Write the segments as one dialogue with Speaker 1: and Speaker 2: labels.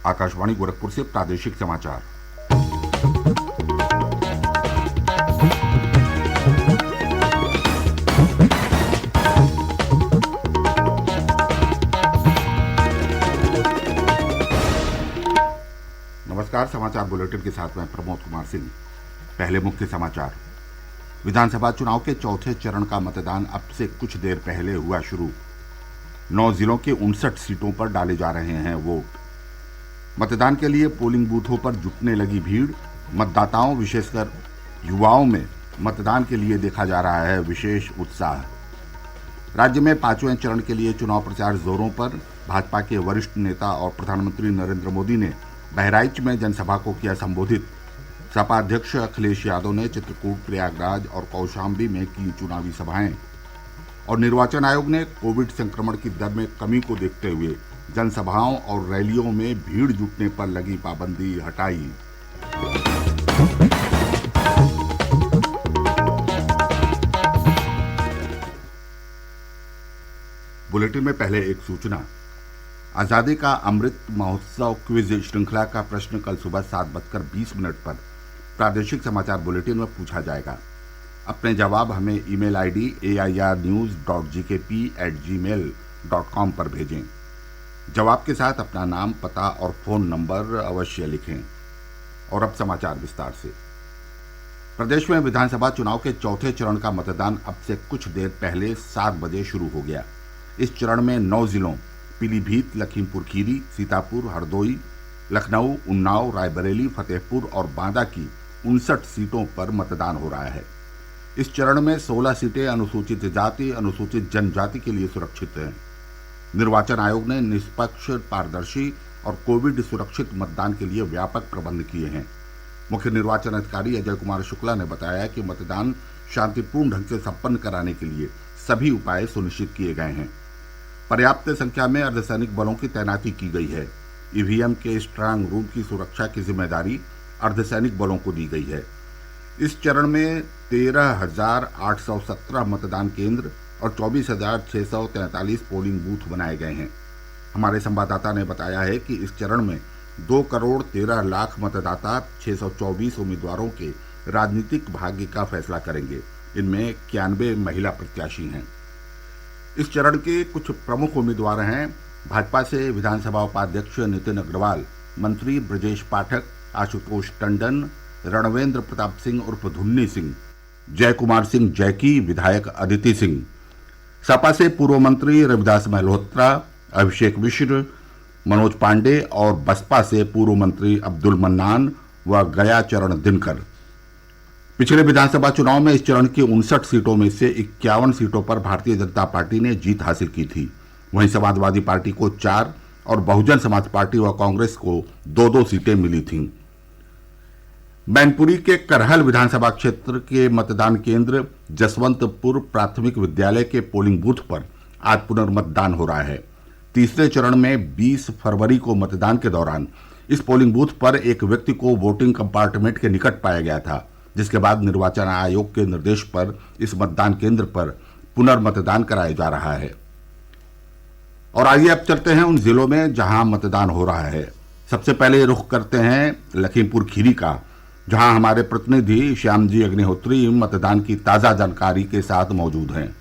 Speaker 1: आकाशवाणी गोरखपुर से प्रादेशिक समाचार। नमस्कार। समाचार बुलेटिन के साथ मैं प्रमोद कुमार सिंह। पहले मुख्य समाचार। विधानसभा चुनाव के चौथे चरण का मतदान अब से कुछ देर पहले हुआ शुरू। 9 जिलों के 59 सीटों पर डाले जा रहे हैं वोट। मतदान के लिए पोलिंग बूथों पर जुटने लगी भीड़। मतदाताओं विशेषकर युवाओं में मतदान के लिए देखा जा रहा है विशेष उत्साह। राज्य में 5वें चरण के लिए चुनाव प्रचार जोरों पर। भाजपा के वरिष्ठ नेता और प्रधानमंत्री नरेंद्र मोदी ने बहराइच में जनसभा को किया संबोधित। सपा अध्यक्ष अखिलेश यादव ने चित्रकूट, प्रयागराज और कौशाम्बी में की चुनावी सभाएं। और निर्वाचन आयोग ने कोविड संक्रमण की दर में कमी को देखते हुए जनसभाओं और रैलियों में भीड़ जुटने पर लगी पाबंदी हटाई। बुलेटिन में पहले एक सूचना। आज़ादी का अमृत महोत्सव क्विज श्रृंखला का प्रश्न कल सुबह 7:20 पर प्रादेशिक समाचार बुलेटिन में पूछा जाएगा। अपने जवाब हमें ईमेल आईडी airnews.gkp@gmail.com पर भेजें। जवाब के साथ अपना नाम, पता और फ़ोन नंबर अवश्य लिखें। और अब समाचार विस्तार से। प्रदेश में विधानसभा चुनाव के चौथे चरण का मतदान अब से कुछ देर पहले 7 बजे शुरू हो गया। इस चरण में 9 जिलों पीलीभीत, लखीमपुर खीरी, सीतापुर, हरदोई, लखनऊ, उन्नाव, रायबरेली, फतेहपुर और बांदा की 59 सीटों पर मतदान हो रहा है। इस चरण में 16 सीटें अनुसूचित जाति, अनुसूचित जनजाति के लिए सुरक्षित हैं। निर्वाचन आयोग ने निष्पक्ष, पारदर्शी और कोविड सुरक्षित मतदान के लिए व्यापक प्रबंध किए हैं। मुख्य निर्वाचन अधिकारी अजय कुमार शुक्ला ने बताया कि मतदान शांतिपूर्ण ढंग से संपन्न कराने के लिए सभी उपाय सुनिश्चित किए गए हैं। पर्याप्त संख्या में अर्धसैनिक बलों की तैनाती की गई है। ईवीएम के स्ट्रांग रूम की सुरक्षा की जिम्मेदारी अर्धसैनिक बलों को दी गई है। इस चरण में 13,817 मतदान केंद्र और 24,643 पोलिंग बूथ बनाए गए हैं। हमारे संवाददाता ने बताया है कि इस चरण में 2,13,00,000 मतदाता 624 उम्मीदवारों के राजनीतिक भाग्य का फैसला करेंगे। इनमें 91 महिला प्रत्याशी हैं। इस चरण के कुछ प्रमुख उम्मीदवार हैं। भाजपा से विधानसभा उपाध्यक्ष नितिन अग्रवाल, मंत्री ब्रजेश पाठक, आशुतोष टंडन, रणवेंद्र प्रताप सिंह उर्फ धुन्नी सिंह, जय कुमार सिंह जैकी, विधायक अदिति सिंह। सपा से पूर्व मंत्री रविदास मल्होत्रा, अभिषेक मिश्र, मनोज पांडे और बसपा से पूर्व मंत्री अब्दुल मन्नान व गया चरण दिनकर। पिछले विधानसभा चुनाव में इस चरण की 59 सीटों में से 51 सीटों पर भारतीय जनता पार्टी ने जीत हासिल की थी। वहीं समाजवादी पार्टी को 4 और बहुजन समाज पार्टी व कांग्रेस को 2-2 सीटें मिली थीं। मैनपुरी के करहल विधानसभा क्षेत्र के मतदान केंद्र जसवंतपुर प्राथमिक विद्यालय के पोलिंग बूथ पर आज पुनर्मतदान हो रहा है। तीसरे चरण में 20 फरवरी को मतदान के दौरान इस पोलिंग बूथ पर एक व्यक्ति को वोटिंग कंपार्टमेंट के निकट पाया गया था, जिसके बाद निर्वाचन आयोग के निर्देश पर इस मतदान केंद्र पर पुनर्मतदान कराया जा रहा है। और आइए अब चलते हैं उन जिलों में जहां मतदान हो रहा है। सबसे पहले रुख करते हैं लखीमपुर खीरी का, जहां हमारे प्रतिनिधि श्यामजी अग्निहोत्री मतदान की ताजा जानकारी के साथ मौजूद हैं।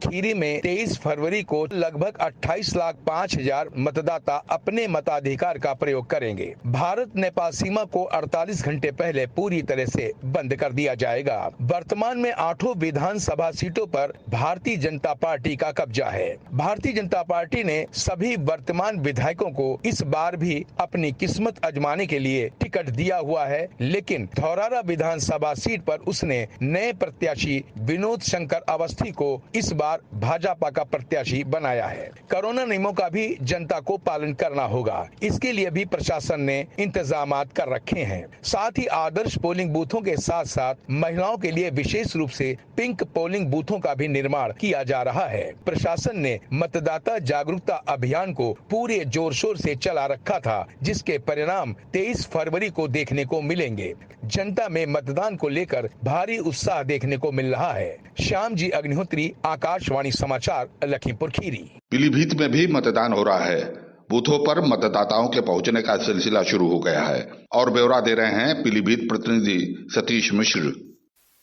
Speaker 2: खीरी में 23 फरवरी को लगभग 28,05,000 मतदाता अपने मताधिकार का प्रयोग करेंगे। भारत नेपाल सीमा को 48 घंटे पहले पूरी तरह से बंद कर दिया जाएगा। वर्तमान में 8 विधानसभा सीटों पर भारतीय जनता पार्टी का कब्जा है। भारतीय जनता पार्टी ने सभी वर्तमान विधायकों को इस बार भी अपनी किस्मत आजमाने के लिए टिकट दिया हुआ है, लेकिन धौरारा विधानसभा सीट पर उसने नए प्रत्याशी विनोद शंकर अवस्थी को इस बार भाजपा का प्रत्याशी बनाया है। कोरोना नियमों का भी जनता को पालन करना होगा। इसके लिए भी प्रशासन ने इंतजाम कर रखे हैं। साथ ही आदर्श पोलिंग बूथों के साथ साथ महिलाओं के लिए विशेष रूप से पिंक पोलिंग बूथों का भी निर्माण किया जा रहा है। प्रशासन ने मतदाता जागरूकता अभियान को पूरे जोर शोर से चला रखा था, जिसके परिणाम 23 फरवरी को देखने को मिलेंगे। जनता में मतदान को लेकर भारी उत्साह देखने को मिल रहा है। श्याम जी अग्निहोत्री, आकाशवाणी समाचार, लखीमपुर खीरी।
Speaker 1: पीलीभीत में भी मतदान हो रहा है। बूथों पर मतदाताओं के पहुंचने का सिलसिला शुरू हो गया है और ब्यौरा दे रहे हैं पीलीभीत प्रतिनिधि सतीश मिश्र।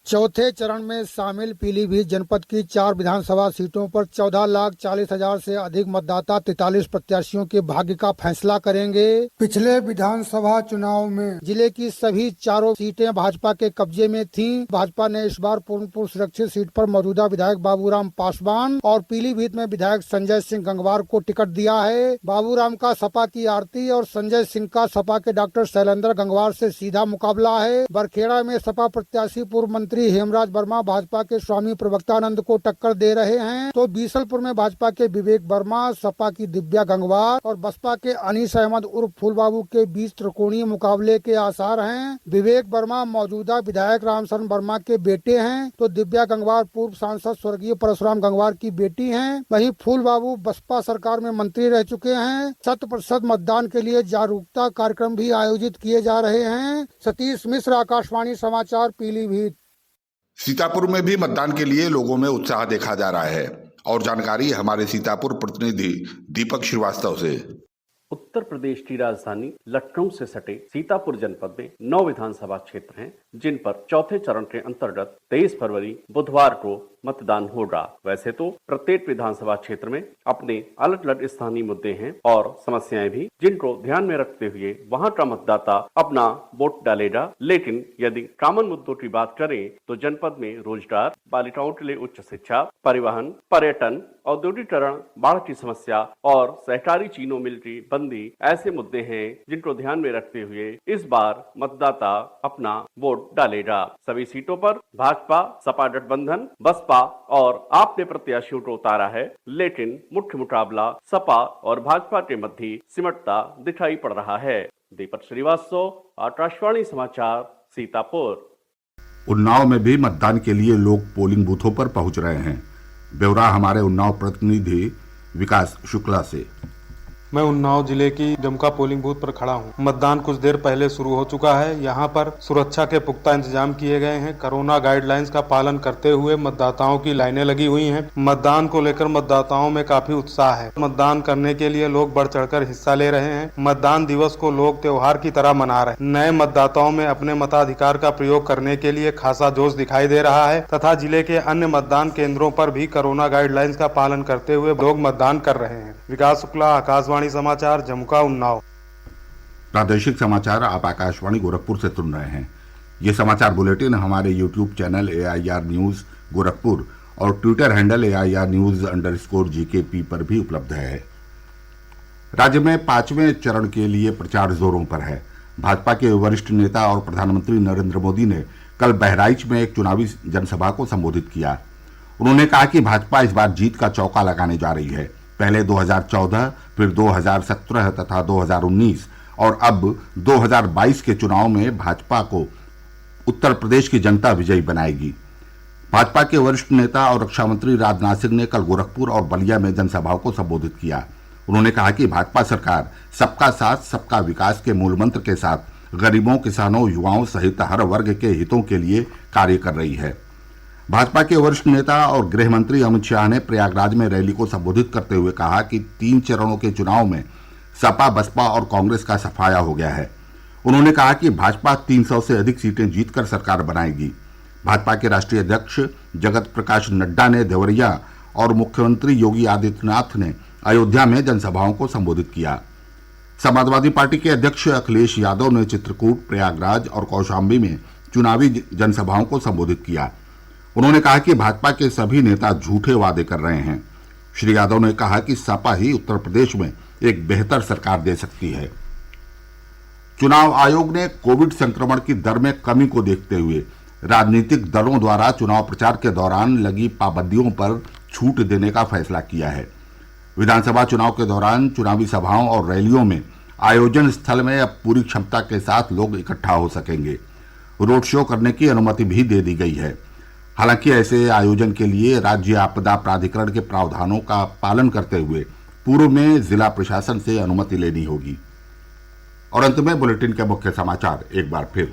Speaker 3: चौथे चरण में शामिल पीलीभीत जनपद की 4 विधानसभा सीटों पर 14,40,000 से अधिक मतदाता 43 प्रत्याशियों के भाग्य का फैसला करेंगे। पिछले विधानसभा चुनाव में जिले की सभी चारों सीटें भाजपा के कब्जे में थीं। भाजपा ने इस बार पूर्णपुर सुरक्षित सीट पर मौजूदा विधायक बाबूराम पासवान और पीलीभीत में विधायक संजय सिंह गंगवार को टिकट दिया है। बाबूराम का सपा की आरती और संजय सिंह का सपा के डॉक्टर शैलेंद्र गंगवार से सीधा मुकाबला है। बरखेड़ा में सपा प्रत्याशी पूर्व मंत्री हेमराज वर्मा भाजपा के स्वामी प्रवक्तानंद को टक्कर दे रहे हैं, तो बीसलपुर में भाजपा के विवेक वर्मा, सपा की दिव्या गंगवार और बसपा के अनीस अहमद उर्फ फूलबाबू के बीच त्रिकोणीय मुकाबले के आसार हैं। विवेक वर्मा मौजूदा विधायक रामशरण वर्मा के बेटे हैं, तो दिव्या गंगवार पूर्व सांसद स्वर्गीय परशुराम गंगवार की बेटी हैं। वहीं फूलबाबू बसपा सरकार में मंत्री रह चुके हैं। 100% मतदान के लिए जागरूकता कार्यक्रम भी आयोजित किए जा रहे हैं। सतीश मिश्र, आकाशवाणी समाचार, पीलीभीत।
Speaker 1: सीतापुर में भी मतदान के लिए लोगों में उत्साह देखा जा रहा है और जानकारी हमारे सीतापुर प्रतिनिधि दीपक श्रीवास्तव से।
Speaker 4: उत्तर प्रदेश की राजधानी लखनऊ से सटे सीतापुर जनपद में 9 विधानसभा क्षेत्र हैं, जिन पर चौथे चरण के अंतर्गत 23 फरवरी बुधवार को मतदान होगा। वैसे तो प्रत्येक विधानसभा क्षेत्र में अपने अलग अलग स्थानीय मुद्दे हैं और समस्याएं भी, जिनको ध्यान में रखते हुए वहां का मतदाता अपना वोट डालेगा। लेकिन यदि कॉमन मुद्दों की बात करें तो जनपद में रोजगार, बालिकाओं के लिए उच्च शिक्षा, परिवहन, पर्यटन, औद्योगिकरण, बाढ़ की समस्या और सहकारी चीनी मिल की बंदी ऐसे मुद्दे हैं जिनको ध्यान में रखते हुए इस बार मतदाता अपना वोट डालेगा। सभी सीटों पर भाजपा, सपा गठबंधन, बसपा और आप ने प्रत्याशियों को उतारा है, लेकिन मुख्य मुकाबला सपा और भाजपा के मध्य सिमटता दिखाई पड़ रहा है। दीपक श्रीवास्तव, आकाशवाणी समाचार, सीतापुर।
Speaker 1: उन्नाव में भी मतदान के लिए लोग पोलिंग बूथों पर पहुंच रहे हैं। ब्यौरा हमारे उन्नाव प्रतिनिधि विकास शुक्ला से।
Speaker 5: मैं उन्नाव जिले की जमका पोलिंग बूथ पर खड़ा हूं। मतदान कुछ देर पहले शुरू हो चुका है। यहां पर सुरक्षा के पुख्ता इंतजाम किए गए हैं। कोरोना गाइडलाइंस का पालन करते हुए मतदाताओं की लाइनें लगी हुई हैं। मतदान को लेकर मतदाताओं में काफी उत्साह है। मतदान करने के लिए लोग बढ़ चढ़कर हिस्सा ले रहे हैं। मतदान दिवस को लोग त्योहार की तरह मना रहे हैं। नए मतदाताओं में अपने मताधिकार का प्रयोग करने के लिए खासा जोश दिखाई दे रहा है तथा जिले के अन्य मतदान केंद्रों पर भी कोरोना गाइडलाइंस का पालन करते हुए लोग मतदान कर रहे हैं। विकास शुक्ला, आकाशवाणी समाचार, जमुका, उन्नाव।
Speaker 1: प्रादेशिक समाचार आप आकाशवाणी गोरखपुर से सुन रहे हैं। ये समाचार बुलेटिन हमारे YouTube channel AIR news Gorakhpur और ट्विटर हैंडल AIR न्यूज_GKP पर भी उपलब्ध है। राज्य में 5वें चरण के लिए प्रचार जोरों पर है। भाजपा के वरिष्ठ नेता और प्रधानमंत्री नरेंद्र मोदी ने कल बहराइच में एक चुनावी जनसभा को संबोधित किया। उन्होंने कहा कि भाजपा इस बार जीत का चौका लगाने जा रही है। पहले 2014, फिर 2017 तथा 2019 और अब 2022 के चुनाव में भाजपा को उत्तर प्रदेश की जनता विजयी बनाएगी। भाजपा के वरिष्ठ नेता और रक्षा मंत्री राजनाथ सिंह ने कल गोरखपुर और बलिया में जनसभाओं को संबोधित किया। उन्होंने कहा कि भाजपा सरकार सबका साथ सबका विकास के मूल मंत्र के साथ गरीबों, किसानों, युवाओं सहित हर वर्ग के हितों के लिए कार्य कर रही है। भाजपा के वरिष्ठ नेता और गृह मंत्री अमित शाह ने प्रयागराज में रैली को संबोधित करते हुए कहा कि 3 चरणों के चुनाव में सपा, बसपा और कांग्रेस का सफाया हो गया है। उन्होंने कहा कि भाजपा 300 से अधिक सीटें जीतकर सरकार बनाएगी। भाजपा के राष्ट्रीय अध्यक्ष जगत प्रकाश नड्डा ने देवरिया और मुख्यमंत्री योगी आदित्यनाथ ने अयोध्या में जनसभाओं को संबोधित किया। समाजवादी पार्टी के अध्यक्ष अखिलेश यादव ने चित्रकूट, प्रयागराज और कौशाम्बी में चुनावी जनसभाओं को संबोधित किया। उन्होंने कहा कि भाजपा के सभी नेता झूठे वादे कर रहे हैं। श्री यादव ने कहा कि सपा ही उत्तर प्रदेश में एक बेहतर सरकार दे सकती है। चुनाव आयोग ने कोविड संक्रमण की दर में कमी को देखते हुए राजनीतिक दलों द्वारा चुनाव प्रचार के दौरान लगी पाबंदियों पर छूट देने का फैसला किया है। विधानसभा चुनाव के दौरान चुनावी सभाओं और रैलियों में आयोजन स्थल में अब पूरी क्षमता के साथ लोग इकट्ठा हो सकेंगे। रोड शो करने की अनुमति भी दे दी गई है। हालांकि ऐसे आयोजन के लिए राज्य आपदा प्राधिकरण के प्रावधानों का पालन करते हुए पूर्व में जिला प्रशासन से अनुमति लेनी होगी। और अंत में बुलेटिन के मुख्य समाचार एक बार फिर।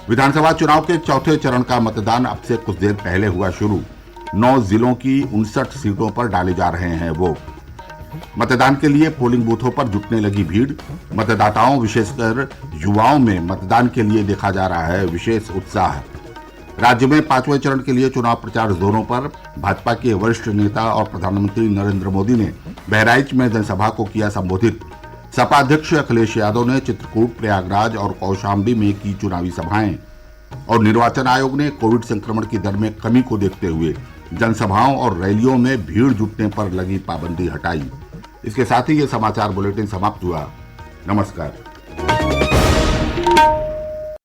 Speaker 1: विधानसभा चुनाव के चौथे चरण का मतदान अब से कुछ देर पहले हुआ शुरू। 9 जिलों की 59 सीटों पर डाले जा रहे हैं वोट। मतदान के लिए पोलिंग बूथों पर जुटने लगी भीड़। मतदाताओं विशेषकर युवाओं में मतदान के लिए देखा जा रहा है विशेष उत्साह। राज्य में 5वें चरण के लिए चुनाव प्रचार जोरों पर। भाजपा के वरिष्ठ नेता और प्रधानमंत्री नरेंद्र मोदी ने बहराइच में जनसभा को किया संबोधित। सपा अध्यक्ष अखिलेश यादव ने चित्रकूट, प्रयागराज और कौशाम्बी में की चुनावी सभाएं। और निर्वाचन आयोग ने कोविड संक्रमण की दर में कमी को देखते हुए जनसभाओं और रैलियों में भीड़ जुटने पर लगी पाबंदी हटाई। इसके साथ ही ये समाचार बुलेटिन समाप्त हुआ। नमस्कार।